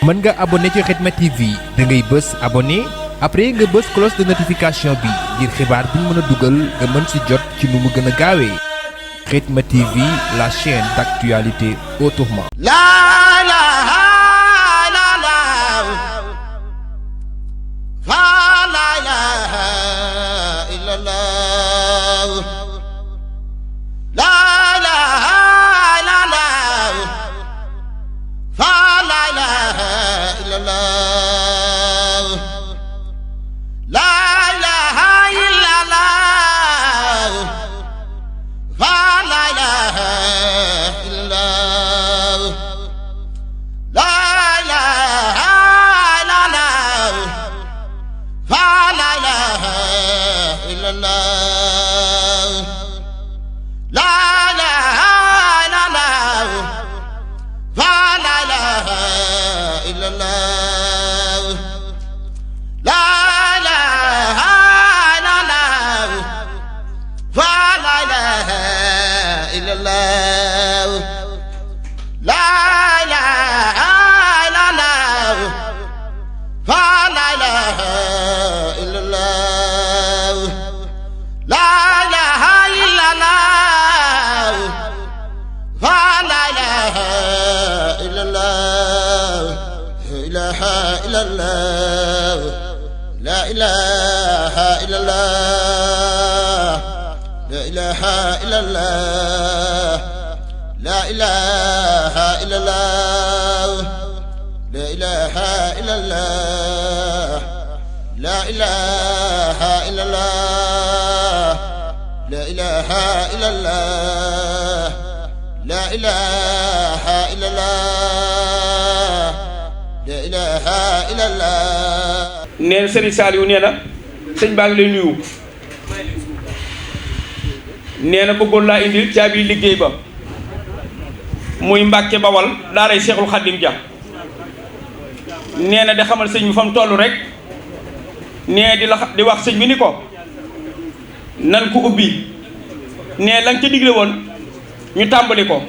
mën nga abonné ci Khidma TV da ngay bës abonné après nga bës cloche de notification bi ngir xibaar bi ñu mën a dugal nga mën si jot ci nu mu gën a gaawee Khidma TV, la chaîne d'actualité autrement. neen Serigne Saliou nee na sëñ baa ngi lay nuyu nee na bëggoon laa indil caabi liggéey ba muy Mbàkke Bawal daaray Seexul Xaddim ja nee na di xamal sëñ bi fa mu toll rek nee di wax sëñ bi ni ko nan ko ubbi nee lañ ca digle woon ñu tàmbali ko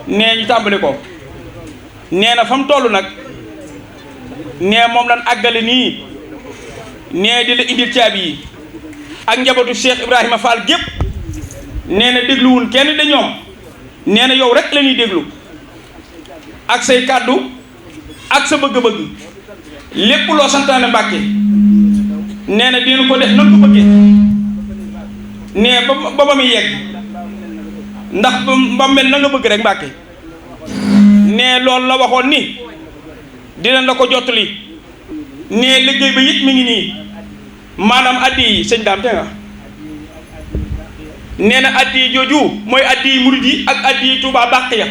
nee ñu tàmbali ko nee na fa mu toll nag nee moom lan àggale nii nee di la indil caabi yi ak njabootu Cheikh Ibrahima Fall gépp nee na dégluwun kenn de ñoom nee na yow rek la ñuy déglu ak say kàddu ak sa bëgg-bëgg lépp loo santaane Mbàkke nee na dina ko def nan ko bëggee nee ba muy yegg ndax ba mel na nga bëgg rek Mbàkke nee loolu la waxoon ni dinañ la ko jottali nee liggéey ba it mi ngi nii maanaam addi yi sëñ daam te nga nee na addi yi jooju mooy addi yi murid yi ak addi yi Touba Baqiya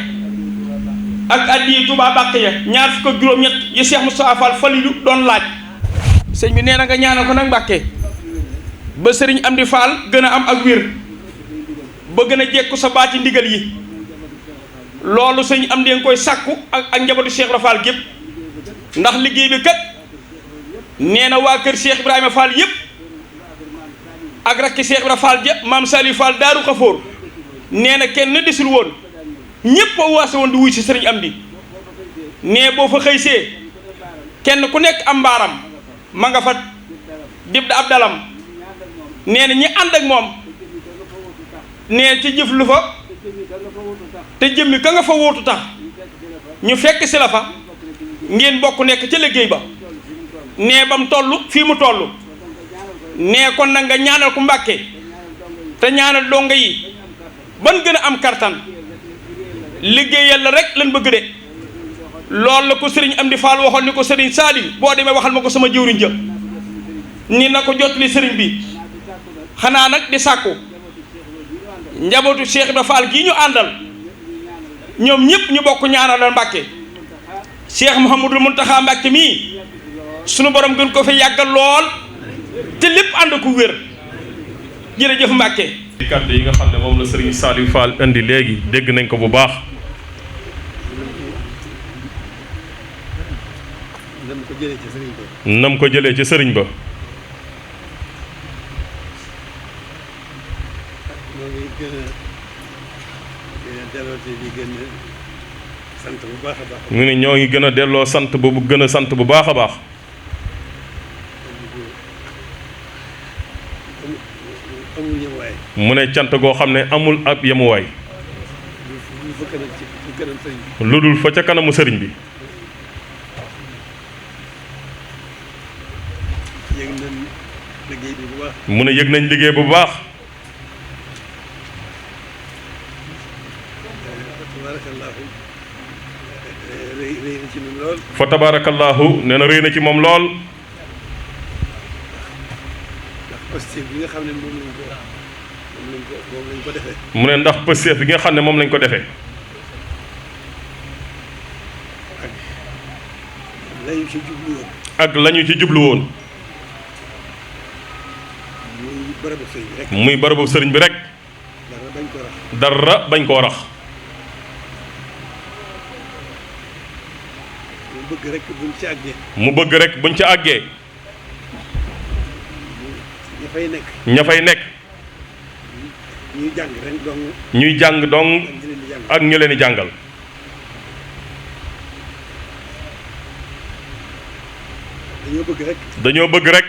ak addi yi Touba Baqiya ñaar fukk ak juróom-ñett yi Cheikh Moustapha Fall Falilu doon laaj sëñ bi nee na nga ñaanal ko nag Mbàkke ba sëriñ Amdi Fall gën a am ak wér ba gën a jekku sa baati ndigal yi loolu sëñ Amdi nga koy sàkku ak njabootu Cheikh Ibra Fall gépp ndax liggéey bi kat nee na waa kër Cheikh Ibrahima Fall yëpp ak rakki Cheikh Ibrahima Fall ja maam Saliou Fall Daaru Xafoor nee na kenn desul woon ñëpp a waase woon di wuy si sëriñ Amdi nee boo fa xëysee kenn ku nekk am mbaaram ma nga fa dib da ab dalam nee na ñi ànd ak moom nee ci jëf lu fa te jëmmi ka nga fa wóotu tax ñu fekk si la fa ngeen bokk nekk ca liggéey ba nee ba mu toll fii mu toll nee kon nag nga ñaanal ko Mbàkke te ñaanal donga yi ban gën a am kartan liggéeyal la rek lañ bëgg de loolu la ko sëriñ Amdi Fall waxoon ni ko sëriñ Salim boo demee waxal ma ko sama jëwriñ jë ni na ko jotali sëriñ bi xanaa nag di sàkku njabootu Cheikh Ibra Fall gii ñu àndal ñoom ñëpp ñu bokk ñaanal Mbàkke Cheikh Mouhamadul Mountakha Mbàkke mii sunu borom gën ko fi yàggal lool te lépp ànd ko wér jërëjëf Mbàkke. kàddu yi nga xam ne moom la Serigne Saliou Fall indi léegi dégg nañ ko bu baax. nam ko jëlee ci sëriñ ba. sant bu baax a baax. mu ne ñoo ngi gën a delloo sant bu gën a sant bu baax a baax. amul yemuwaay. mu ne cant goo xam ne amul ab yemuwaay. lu dul fa ca kanamu sëriñ bi. yëg nañ liggéey bi bu baax. mu ne yëg nañ liggéey bu baax. rëy na ci moom lool. fa tabaarakallaahu nee na rëy na ci moom lool. ndax positif bi nga xam ne moom lañ ko defee. mu ne ndax pësteef bi nga xam ne moom lañ ko defee. ak lañu ci jublu woon. ak lañu ci jublu woon. muy barabu sëriñ bi rek. muy barabu sëriñ bi rek. dara bañ ko rax. dara bañ koo rax. mu bëgg rek buñ ci àggee. mu bëgg rek buñ ci àggee. ña fay nekk. ña fay nekk. ñuy jàng rek dong. ñuy jàng dong ak ñu leen di jàngal. dañoo bëgg rek. dañoo bëgg rek.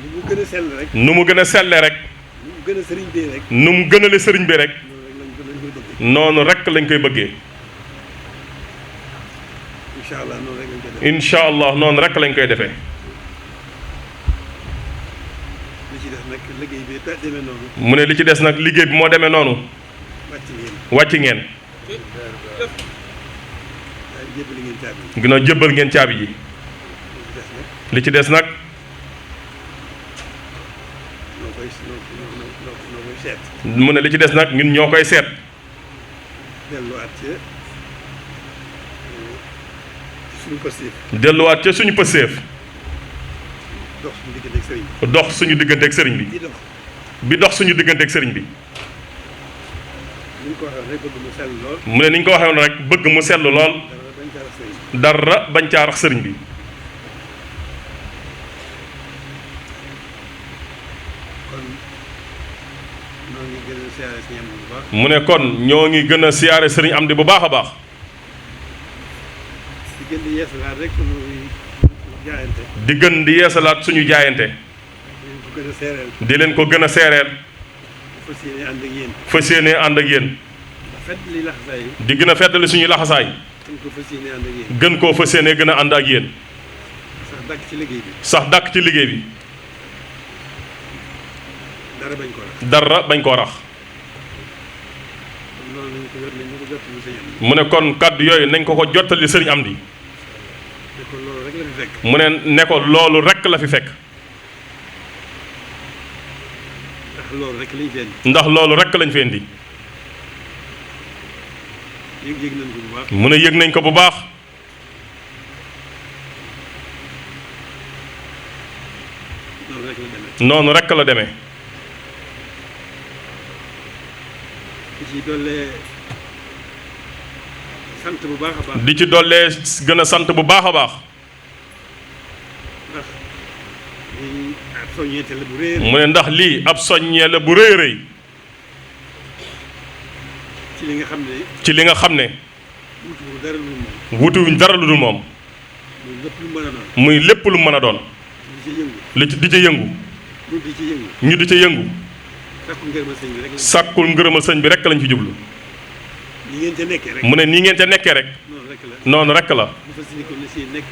nu mu gën a sell rek. nu mu gën a selle rek. nu mu gën a sëriñ bi rek. nu mu gënale sëriñ bi rek. noonu rek lañ koy bëggee. noonu rek lañ koy bëggee. incha allah noonu rek lañ koy defee. incha allah noonu rek lañ koy defee. li ci des nag liggéey bi demee noonu. mu ne li ci des nag liggéey bi moo demee noonu. wàcc ngeen. wàcc ngeen. jébbali ngeen caabi yi. ginnaaw jébbal ngeen caabi ji. li ci des nag. noo koy seet. mu ne li ci des nag ñun ñoo koy seet. delluwaat ca suñu pësteef. delluwaat ca suñu pësteef. dox suñu digganteeg sëriñ bi. dox suñu digganteeg sëriñ bi. di dox. bi dox suñu digganteeg sëriñ bi. ni ñu ko waxee rek bëgg mu sell lool. mu ne ni ñu ko waxee woon rek bëgg mu sell lool. dara bañ caa rax sëriñ dara bañ caa rax sëriñ bi. bi. mu ne kon ñoo ngi gën a siyaare sëriñ Amdi bu baax a baax. di gën di yeesalaat rek suñu jaayante. di gën di yeesalaat suñu jaayante. di leen ko gën a seereel. di leen ko gën a seereel. fas yéene ànd ak yéen. fas yéene ànd ak yéen. fedd li laxasaay yi. di gën a feddali suñuy laxasaay. gën ko fas yéene ànd ak yéen. gën koo fas yéene gën a ànd ak yéen. sax dàkk ci liggéey bi. sax dàkk ci liggéey bi. dara bañ ko rax. dara bañ koo rax. mu ne kon kàddu yooyu nañ ko jottali sëriñ Amdi. ne ko loolu rek la fi fekk. mu ne ko loolu rek la fi fekk. ndax loolu rek lañ fi indi. ndax loolu rek lañ fi indi. yëg nañ ko bu baax. mu ne yëg nañ ko bu baax. noonu rek la demee. noonu rek la demee. di ci dollee sant bu baax a baax. di ci dollee gën a sant bu baax a baax. ndax lii ab soññeete la bu rëy. mu ne ndax lii ab soññee la bu rëy rëy. ci li nga xam ne. ci li nga xam ne. wutuwul dara lu moom. wutuwuñ dara lu dul moom. muy lépp lu mën a doon. muy lépp lu mën a doon. di ci yëngu. li ci di ca yëngu. ñu di ci yëngu. ñu di ca yëngu. sàkkul ngërëmal sëñ bi rek. sàkkul ngërëmal sëñ bi rek lañ ci jublu. ni ngeen ca nekkee rek. mu ne nii ngeen ca nekkee rek. noonu rek la. noonu rek la. bu fas yéene ko ne si nekk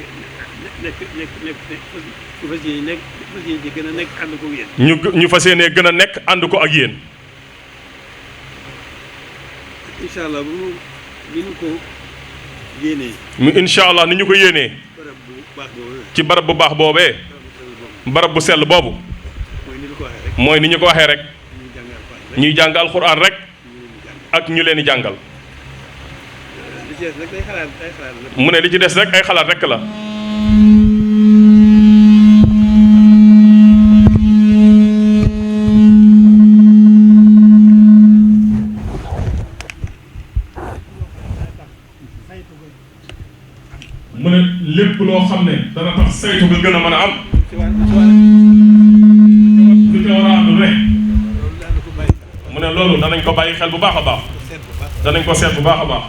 bu fas yéene gën a nekk ànd ko ak yéen. ñu fas yéenee gën a nekk ànd ko ak yéen. incha allah bu mu ni ñu ko yéenee. mu incha allah ni ñu ko yéenee. barab bu baax boobu. ci barab bu baax boobee. barab bu sell boobu. mooy ni ñu ko waxee rek. mooy ni ñu ko waxee rek. ñuy jàng alxuraan rek. ñuy jàng alxuraan rek. ak ñu leen di jàngal. li ci des nag day xalaat la. mu ne li ci des rek ay xalaat rek la. mu ne lépp loo xam ne dana tax saytu bi gën a mën a am. lu ca war a am rek. mu ne loolu danañ ko bàyyi xel bu baax a baax. danañ ko seet bu baax a baax.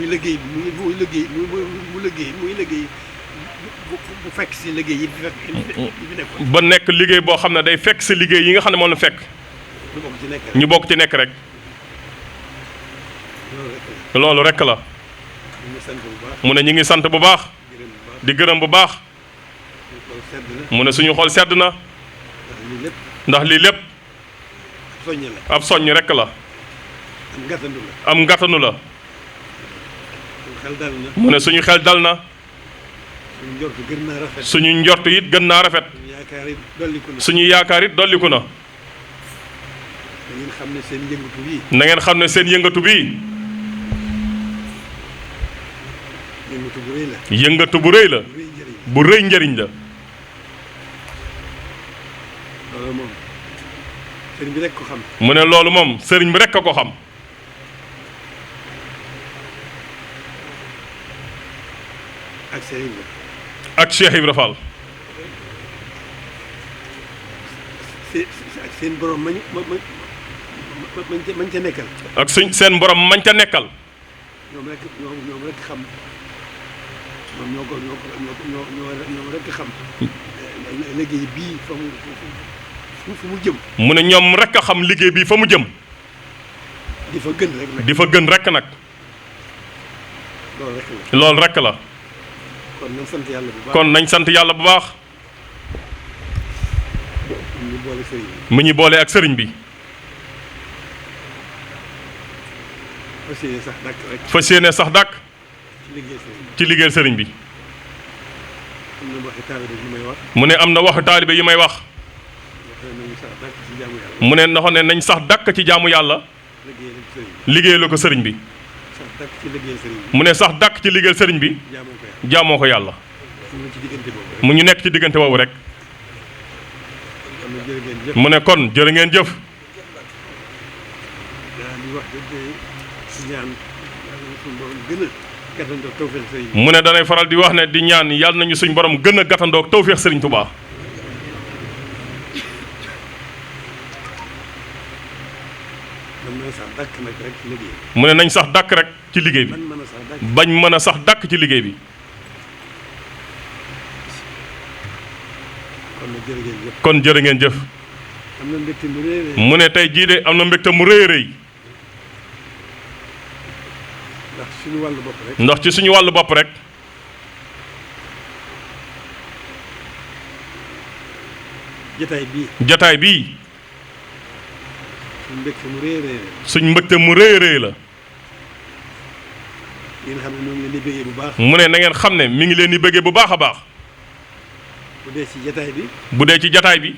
muy liggéey muy liggéey bu fekk si liggéey yi fi nekkoon. ba nekk liggéey boo xam ne day fekk si liggéey yi nga xam ne moom la fekk. ñu bokk ci nekk rek. loolu rek la. mu ne ñu ngi sant bu baax. di gërëm bu baax. mu ne suñu xol sedd na. ndax lii lépp. ab soññ rek la. am ngàttanu la. mu ne suñu xel dal na. suñu njort it gën naa rafet. suñu yaakaar it dolliku na. na ngeen xam ne seen yëngatu bii. yëngatu bu rëy la. bu rëy njëriñ la. mu ne loolu moom sëriñ bi rekk a ko xam. ak Cheikh Ibra Fall. seen borom mañ ca nekkal. ak seen borom mañ ca nekkal. ñoom rek xam ñoom rek xam liggéey bii fa mu jëm. mu ne ñoom rek a xam liggéey bii fa mu jëm. di fa gën rek nag. di fa gën rek nag. loolu rek la. kon nañ sant yàlla bu baax. kon nañ sant yàlla bu baax. mu ñu boole ak sëriñ bi. fas yéene sax dàkk rek. fas yéene sax dàkk. ci liggéeyal sëriñ bi. mu ne am na waxu taalibe yi may wax. mu ne ndax ne nañ sax dàkk ci jaamu yàlla. liggéeyal ko sëriñ bi. mu ne sax dàkk ci liggéeyal sëriñ bi. jaamoo ko yàlla. mu ñu nekk ci diggante boobu rek. mu ne kon jërë ngeen jëf. mu ne danay faral di wax ne di ñaan yàlla nañu suñ borom gën a gàttandoog tawféex sëriñ Tuubaa. mu ne nañ sax dàkk rek ci liggéey bi. bañ mën a sax dàkk ci liggéey bi. kon jërë ngeen jëf. mu ne tey jii de am na mbégte mu rëy a rëy. ndax ci suñu wàllu bopp rek. jataay bii. suñ mbégte mu rëy a rëy la. mu ne na ngeen xam ne mi ngi leen di bëggee bu baax a baax. bu dee ci jataay bi. bu dee ci jataay bi.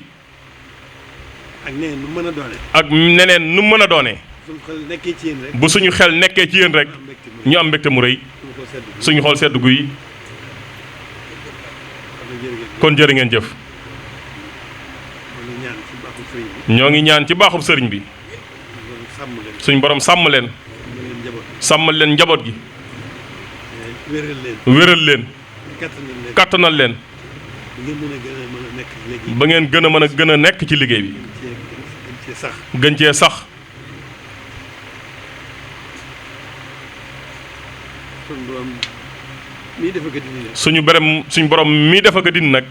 ak neneen nu mën a doone. ak neneen nu mën a doone. suñu xel nekkee ci yéen rek. bu suñu xel nekkee ci yéen rek. ñu am mbégte mu rëy. suñu xol sedd guy. kon jërë ngeen jëf. ñoo ngi ñaan ci baaxub sëriñ bi. suñ borom sàmm leen. sàmmal leen njaboot gi. wéral leen. kattanal leen. ba ngeen gën a nekk ci liggéey bi. gën cee sax. suñu borom mii def ak a dindi nag.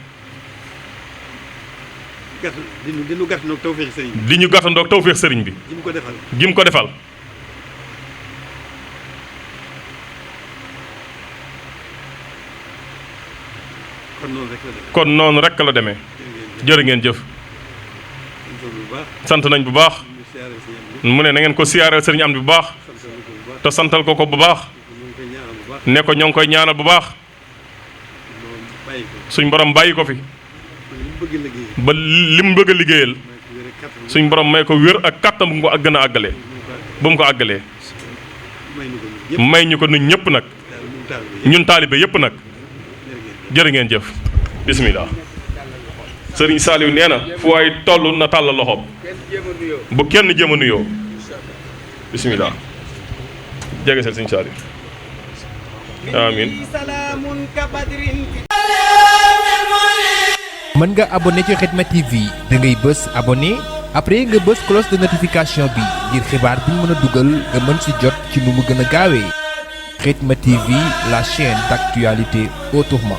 di ñu gàttandoog tawféex sëriñ bi. di ñu gàttandoog tawféex sëriñ bi. gi mu ko defal. kon noonu rek la demee. jërë ngeen jëf. sant nañ bu baax. mu ne na ngeen ko siyaareel sëriñ am bu baax. te santal ko bu baax. ne ko ñoo ngi koy ñaanal bu baax. suñ borom bàyyi ko fi. ba li mu bëgg a liggéeyal. suñ borom may ko wér ak kàttan bu mu ko gën a àggalee. bu mu ko àggalee. may ñu ko ñun ñëpp nag. ñun taalibe yëpp nag. jërë ngeen jëf. bismillah. sëriñ Saliou nee na fu waay toll na tàllal loxoom. bu kenn jéem a nuyoo. bismillah. jege seen sëriñ Saliou. amiin. mën nga abonné ci Khidma TV da ngay bës abonné après nga bës cloche de notification bi ngir xibaar bi ñu mën a dugal nga mën si jot ci nu mu gën a gaawee. Khidma TV, la chaîne d'actualité autrement.